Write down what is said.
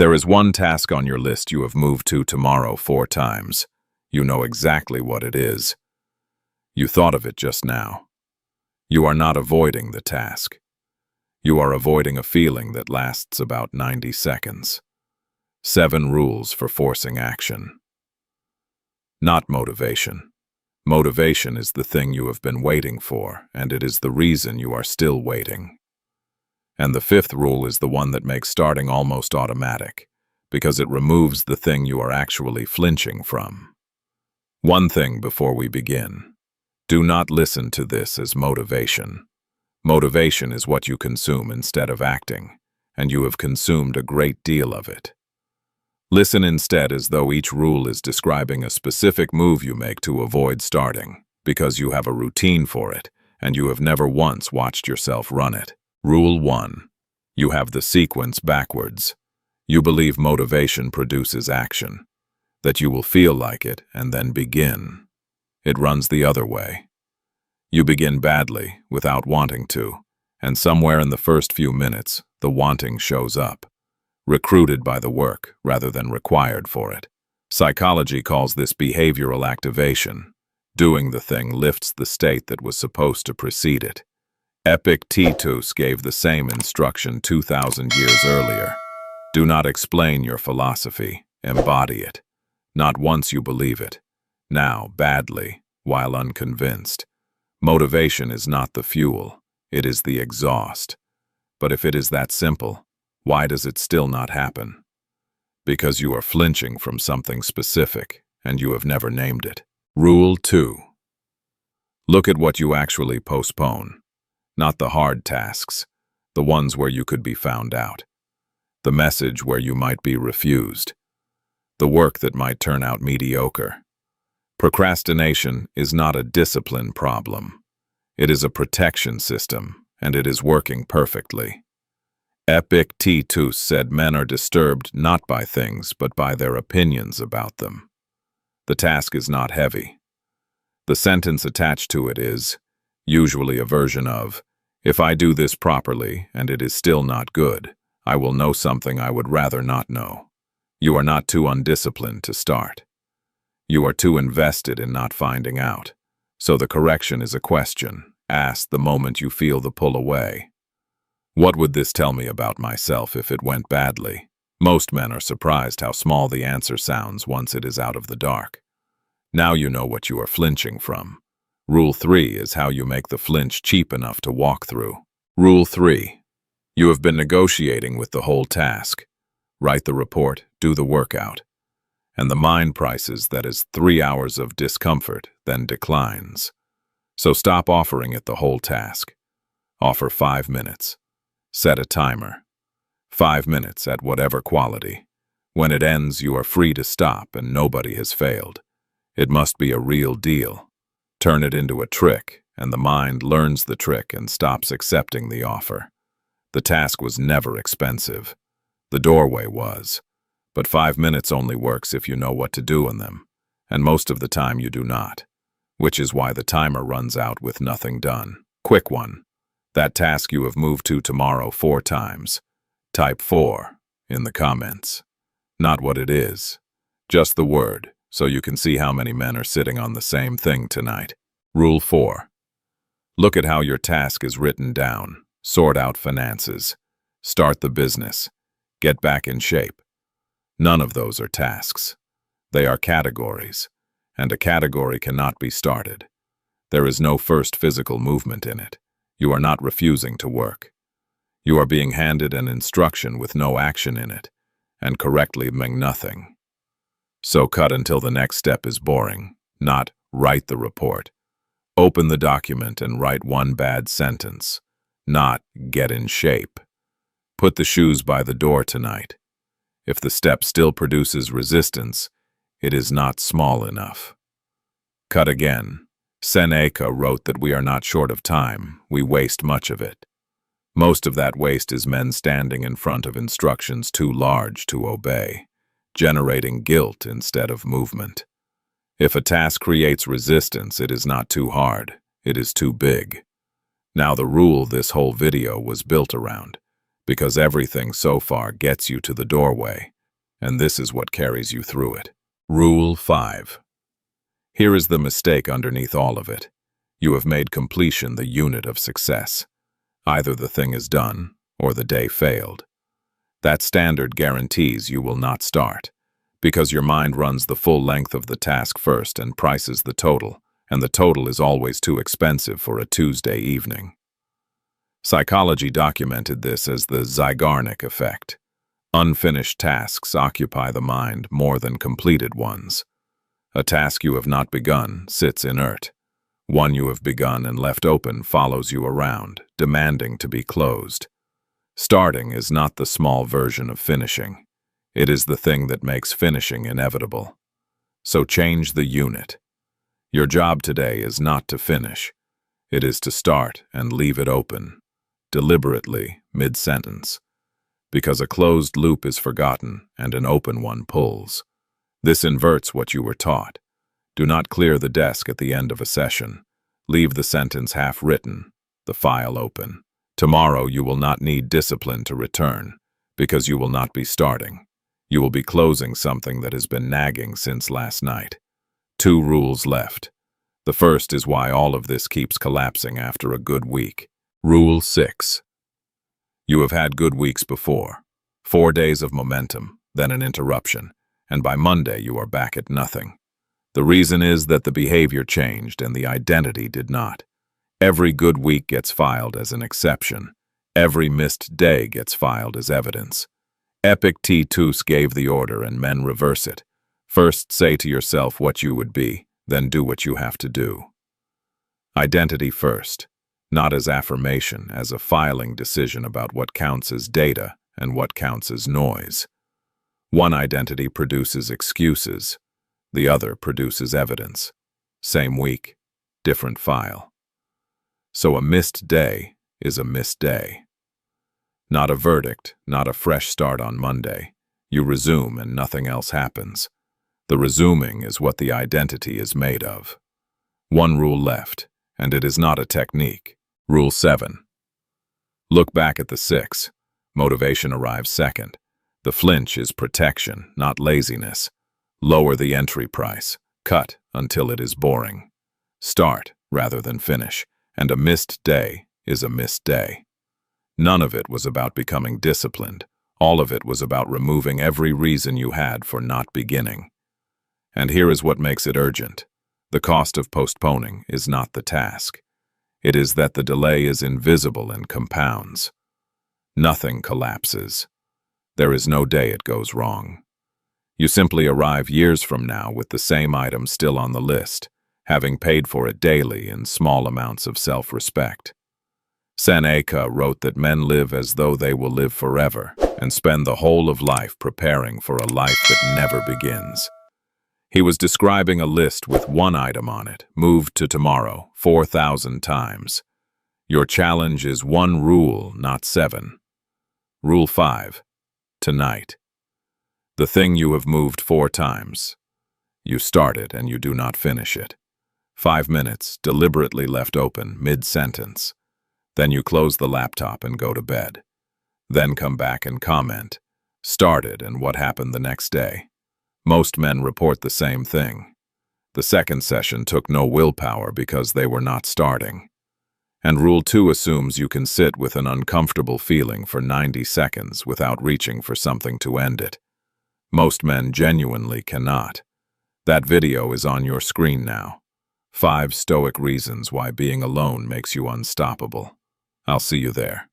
There is one task on your list you have moved to tomorrow 4 times. You know exactly what it is. You thought of it just now. You are not avoiding the task. You are avoiding a feeling that lasts about 90 seconds. 7 rules for forcing action. Not motivation. Motivation is the thing you have been waiting for, and it is the reason you are still waiting. And the 5th rule is the one that makes starting almost automatic, because it removes the thing you are actually flinching from. One thing before we begin. Do not listen to this as motivation. Motivation is what you consume instead of acting, and you have consumed a great deal of it. Listen instead as though each rule is describing a specific move you make to avoid starting, because you have a routine for it, and you have never once watched yourself run it. Rule 1. You have the sequence backwards. You believe motivation produces action, that you will feel like it and then begin. It runs the other way. You begin badly, without wanting to, and somewhere in the first few minutes, the wanting shows up, recruited by the work rather than required for it. Psychology calls this behavioral activation. Doing the thing lifts the state that was supposed to precede it. Epictetus gave the same instruction 2,000 years earlier. Do not explain your philosophy, embody it. Not once you believe it. Now, badly, while unconvinced. Motivation is not the fuel, it is the exhaust. But if it is that simple, why does it still not happen? Because you are flinching from something specific, and you have never named it. Rule 2. Look at what you actually postpone. Not the hard tasks, the ones where you could be found out. The message where you might be refused. The work that might turn out mediocre. Procrastination is not a discipline problem. It is a protection system, and it is working perfectly. Epictetus said men are disturbed not by things, but by their opinions about them. The task is not heavy. The sentence attached to it is, usually a version of, if I do this properly and it is still not good, I will know something I would rather not know. You are not too undisciplined to start. You are too invested in not finding out. So the correction is a question, asked the moment you feel the pull away. What would this tell me about myself if it went badly? Most men are surprised how small the answer sounds once it is out of the dark. Now you know what you are flinching from. Rule 3 is how you make the flinch cheap enough to walk through. Rule 3. You have been negotiating with the whole task. Write the report, do the workout. And the mind prices that is 3 hours of discomfort, then declines. So stop offering it the whole task. Offer 5 minutes. Set a timer. 5 minutes at whatever quality. When it ends, you are free to stop and nobody has failed. It must be a real deal. Turn it into a trick, and the mind learns the trick and stops accepting the offer. The task was never expensive. The doorway was. But 5 minutes only works if you know what to do in them, and most of the time you do not, which is why the timer runs out with nothing done. Quick one. That task you have moved to tomorrow 4 times. Type 4 in the comments. Not what it is, just the word, so you can see how many men are sitting on the same thing tonight. Rule 4. Look at how your task is written down. Sort out finances. Start the business. Get back in shape. None of those are tasks. They are categories, and a category cannot be started. There is no first physical movement in it. You are not refusing to work. You are being handed an instruction with no action in it, and correctly mean nothing. So cut until the next step is boring, not write the report. Open the document and write one bad sentence, not get in shape. Put the shoes by the door tonight. If the step still produces resistance, it is not small enough. Cut again. Seneca wrote that we are not short of time, we waste much of it. Most of that waste is men standing in front of instructions too large to obey, generating guilt instead of movement. If a task creates resistance, it is not too hard, it is too big. Now the rule this whole video was built around, because everything so far gets you to the doorway, and this is what carries you through it. Rule 5. Here is the mistake underneath all of it. You have made completion the unit of success. Either the thing is done, or the day failed. That standard guarantees you will not start, because your mind runs the full length of the task first and prices the total, and the total is always too expensive for a Tuesday evening. Psychology documented this as the Zeigarnik effect. Unfinished tasks occupy the mind more than completed ones. A task you have not begun sits inert. One you have begun and left open follows you around, demanding to be closed. Starting is not the small version of finishing. It is the thing that makes finishing inevitable. So change the unit. Your job today is not to finish. It is to start and leave it open, deliberately, mid-sentence. Because a closed loop is forgotten and an open one pulls. This inverts what you were taught. Do not clear the desk at the end of a session. Leave the sentence half-written, the file open. Tomorrow you will not need discipline to return, because you will not be starting. You will be closing something that has been nagging since last night. 2 rules left. The first is why all of this keeps collapsing after a good week. Rule 6. You have had good weeks before. 4 days of momentum, then an interruption, and by Monday you are back at nothing. The reason is that the behavior changed and the identity did not. Every good week gets filed as an exception. Every missed day gets filed as evidence. Epictetus gave the order and men reverse it. First say to yourself what you would be, then do what you have to do. Identity first, not as affirmation, as a filing decision about what counts as data and what counts as noise. One identity produces excuses. The other produces evidence. Same week, different file. So a missed day is a missed day. Not a verdict, not a fresh start on Monday. You resume and nothing else happens. The resuming is what the identity is made of. 1 rule left, and it is not a technique. Rule 7. Look back at the 6. Motivation arrives second. The flinch is protection, not laziness. Lower the entry price. Cut until it is boring. Start rather than finish, and a missed day is a missed day. None of it was about becoming disciplined. All of it was about removing every reason you had for not beginning. And here is what makes it urgent. The cost of postponing is not the task. It is that the delay is invisible and compounds. Nothing collapses. There is no day it goes wrong. You simply arrive years from now with the same item still on the list, having paid for it daily in small amounts of self-respect. Seneca wrote that men live as though they will live forever and spend the whole of life preparing for a life that never begins. He was describing a list with 1 item on it, moved to tomorrow 4,000 times. Your challenge is 1 rule, not 7. Rule 5. Tonight. The thing you have moved 4 times. You start it and you do not finish it. 5 minutes, deliberately left open, mid-sentence. Then you close the laptop and go to bed. Then come back and comment. Started and what happened the next day. Most men report the same thing. The second session took no willpower because they were not starting. And Rule 2 assumes you can sit with an uncomfortable feeling for 90 seconds without reaching for something to end it. Most men genuinely cannot. That video is on your screen now. 5 stoic reasons why being alone makes you unstoppable. I'll see you there.